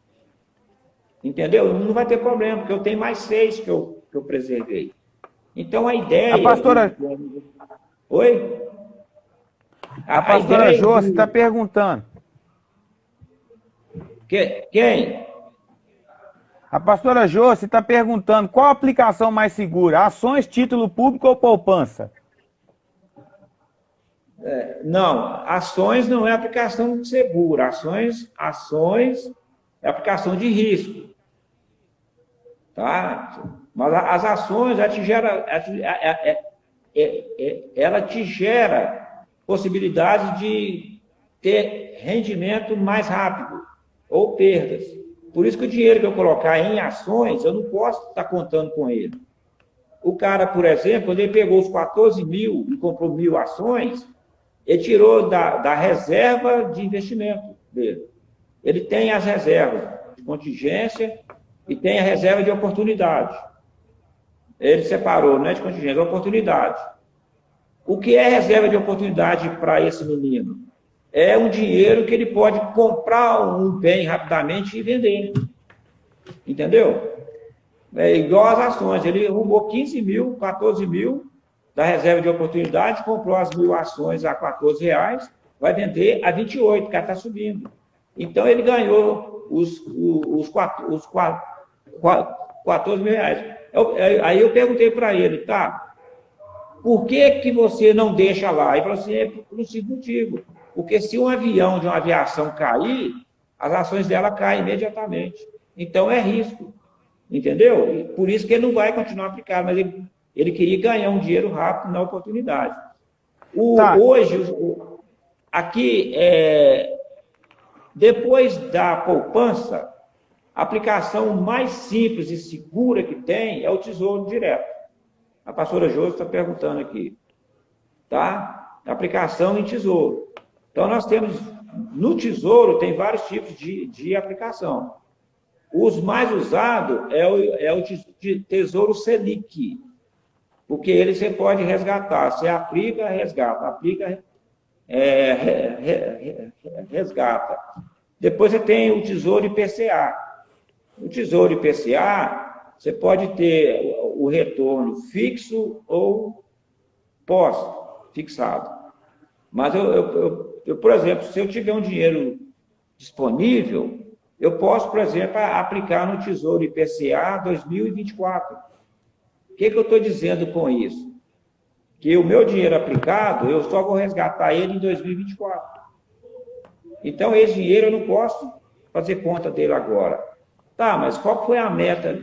entendeu? Não vai ter problema, porque eu tenho mais 6 que eu preservei. Então, a ideia... A pastora... Oi? A pastora Josi está perguntando. Quem? A pastora Josi está perguntando qual a aplicação mais segura, ações, título público ou poupança? Não, ações não é aplicação segura. Ações é aplicação de risco. Tá? Mas as ações, ela te gera possibilidade de ter rendimento mais rápido ou perdas. Por isso que o dinheiro que eu colocar em ações, eu não posso estar contando com ele. O cara, por exemplo, quando ele pegou os 14 mil e comprou 1.000 ações, ele tirou da reserva de investimento dele. Ele tem as reservas de contingência e tem a reserva de oportunidade. Ele separou, não é de contingência, é oportunidade. O que é reserva de oportunidade para esse menino? É um dinheiro que ele pode comprar um bem rapidamente e vender. Entendeu? É igual às ações. Ele arrumou 15 mil, 14 mil da reserva de oportunidade, comprou as 1.000 ações a R$ 14, vai vender a 28, que está subindo. Então, ele ganhou os 14 mil reais. Aí eu perguntei para ele, tá, por que você não deixa lá? Ele falou assim, é por um simples motivo. Porque se um avião de uma aviação cair, as ações dela caem imediatamente. Então, é risco. Entendeu? E por isso que ele não vai continuar aplicado, mas ele queria ganhar um dinheiro rápido na oportunidade. Hoje, aqui, depois da poupança, a aplicação mais simples e segura que tem é o Tesouro Direto. A pastora Josi está perguntando aqui. Tá? Aplicação em Tesouro. Então, nós temos, no Tesouro, tem vários tipos de aplicação. Os mais usados é o Tesouro Selic, porque ele você pode resgatar. Você aplica, resgata. Aplica, resgata. Depois você tem o Tesouro IPCA. O Tesouro IPCA, você pode ter o retorno fixo ou pós-fixado. Mas eu, por exemplo, se eu tiver um dinheiro disponível, eu posso, por exemplo, aplicar no Tesouro IPCA 2024. O que eu estou dizendo com isso? Que o meu dinheiro aplicado, eu só vou resgatar ele em 2024. Então, esse dinheiro eu não posso fazer conta dele agora. Tá, mas qual foi a meta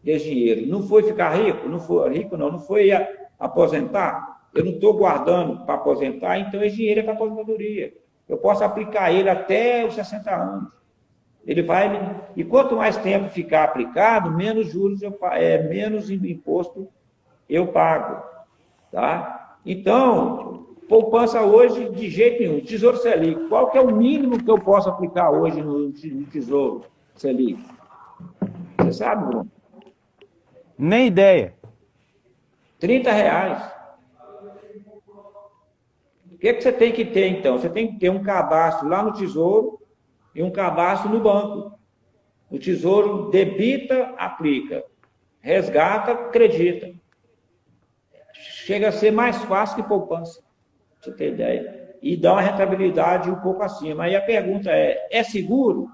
desse dinheiro? Não foi ficar rico? Não foi rico, não foi aposentar? Eu não estou guardando para aposentar, então esse dinheiro é para aposentadoria. Eu posso aplicar ele até os 60 anos. Ele vai... E quanto mais tempo ficar aplicado, menos juros menos imposto eu pago. Tá? Então, Poupança hoje, de jeito nenhum. Tesouro Selic, qual que é o mínimo que eu posso aplicar hoje no Tesouro Selic? Você sabe, Bruno? Nem ideia. R$ 30. O que você tem que ter, então? Você tem que ter um cadastro lá no Tesouro e um cadastro no banco. O Tesouro debita, aplica. Resgata, acredita. Chega a ser mais fácil que poupança, pra você ter ideia. E dá uma rentabilidade um pouco acima. Aí a pergunta é seguro?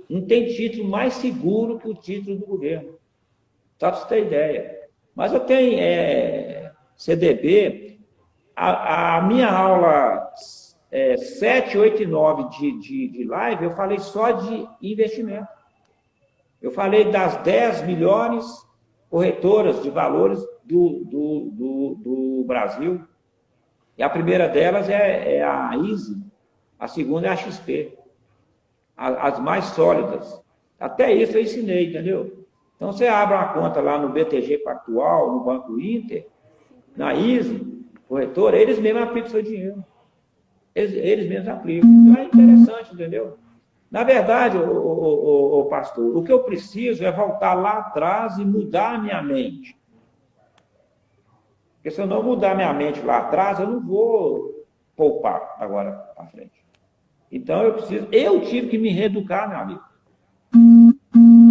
Não tem título mais seguro que o título do governo. Só para você ter ideia. Mas eu tenho CDB, a minha aula 7, 8 e 9 de live, eu falei só de investimento. Eu falei das 10 melhores corretoras de valores do Brasil. E a primeira delas é a Easy, a segunda é a XP. As mais sólidas. Até isso eu ensinei, entendeu? Então, você abre uma conta lá no BTG Pactual, no Banco Inter, na Easy, corretora, eles mesmos aplicam o seu dinheiro. Eles mesmos aplicam. Então, é interessante, entendeu? Na verdade, o pastor, o que eu preciso é voltar lá atrás e mudar a minha mente. Porque se eu não mudar minha mente lá atrás, eu não vou poupar agora para frente. Então, eu tive que me reeducar, meu amigo.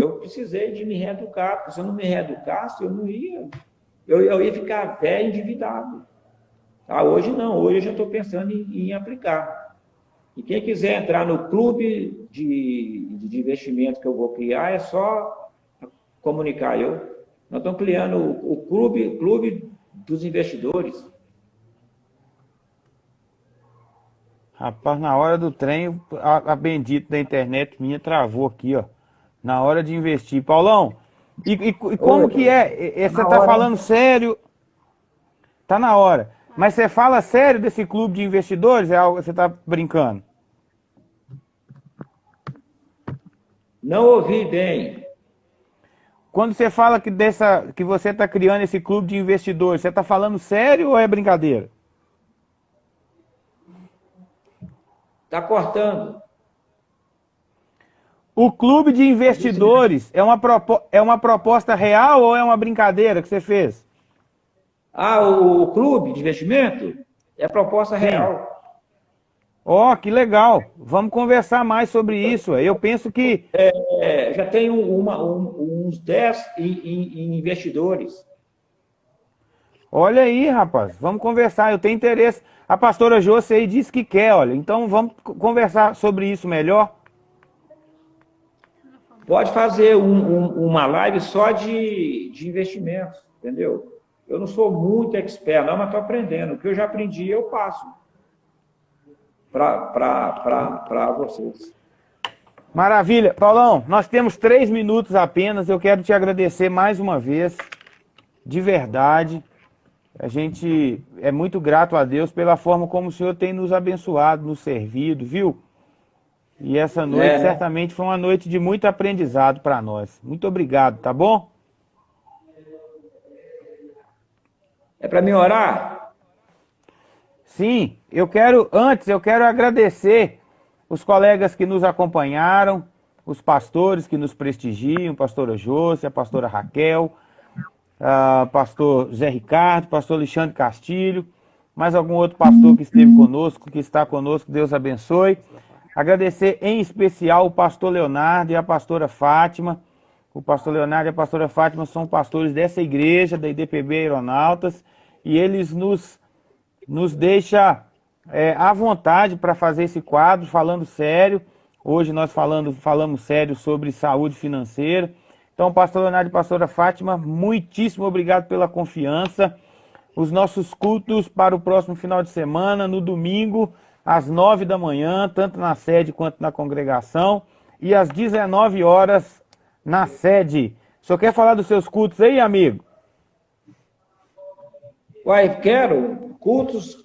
Eu precisei de me reeducar, porque se eu não me reeducasse, eu ia ficar velho endividado. Hoje não, hoje eu já estou pensando em aplicar. E quem quiser entrar no clube de investimento que eu vou criar, é só comunicar eu. Nós estamos criando o clube dos investidores. Rapaz, na hora do trem, a bendita da internet minha travou aqui, ó. Na hora de investir. Paulão, e como que é? Você tá falando sério? Tá na hora. Mas você fala sério desse clube de investidores? É algo que você tá brincando? Não ouvi bem. Quando você fala que você está criando esse clube de investidores, você está falando sério ou é brincadeira? Está cortando. O clube de investidores é uma proposta real ou é uma brincadeira que você fez? O clube de investimento é proposta real. Ó, que legal. Vamos conversar mais sobre isso. Eu penso que... já tem uns 10 investidores. Olha aí, rapaz. Vamos conversar. Eu tenho interesse. A pastora Josi aí disse que quer, olha. Então vamos conversar sobre isso melhor. Pode fazer uma live só de investimentos, entendeu? Eu não sou muito expert, não, mas estou aprendendo. O que eu já aprendi, eu passo para vocês. Maravilha. Paulão, nós temos 3 minutos apenas. Eu quero te agradecer mais uma vez, de verdade. A gente é muito grato a Deus pela forma como o Senhor tem nos abençoado, nos servido, viu? E essa noite certamente foi uma noite de muito aprendizado para nós. Muito obrigado, tá bom? É para mim orar? Sim, eu quero agradecer os colegas que nos acompanharam, os pastores que nos prestigiam, a pastora Josi, a pastora Raquel, pastor Zé Ricardo, pastor Alexandre Castilho, mais algum outro pastor que esteve conosco, que está conosco, Deus abençoe. Agradecer em especial o pastor Leonardo e a pastora Fátima. O pastor Leonardo e a pastora Fátima são pastores dessa igreja, da IDPB Aeronautas, e eles nos deixam à vontade para fazer esse quadro, falando sério. Hoje nós falamos sério sobre saúde financeira. Então, pastor Leonardo e pastora Fátima, muitíssimo obrigado pela confiança. Os nossos cultos para o próximo final de semana, no domingo, às 9 da manhã, tanto na sede quanto na congregação, e às 19 horas na sede. O senhor quer falar dos seus cultos aí, amigo? Quero. Cultos,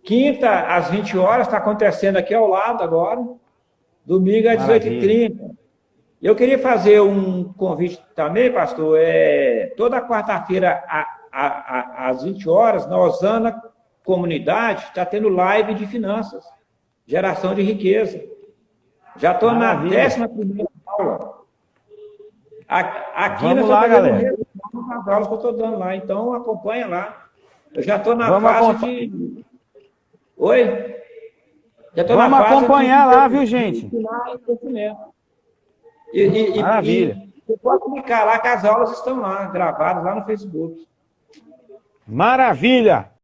quinta às 20 horas, está acontecendo aqui ao lado agora. Domingo às 18h30. Eu queria fazer um convite também, pastor. Toda quarta-feira às 20 horas, na Osana comunidade está tendo live de finanças, geração de riqueza. Já estou na Maravilha. 11ª aula. Aqui Vamos nós lá, estamos galera. fazendo as aulas que eu estou dando lá, então acompanha lá. Eu já estou na Vamos fase de... Oi? Já tô Vamos na fase acompanhar de- lá, viu, gente? ensinar investimento. Maravilha. Você pode clicar lá que as aulas estão lá, gravadas lá no Facebook. Maravilha!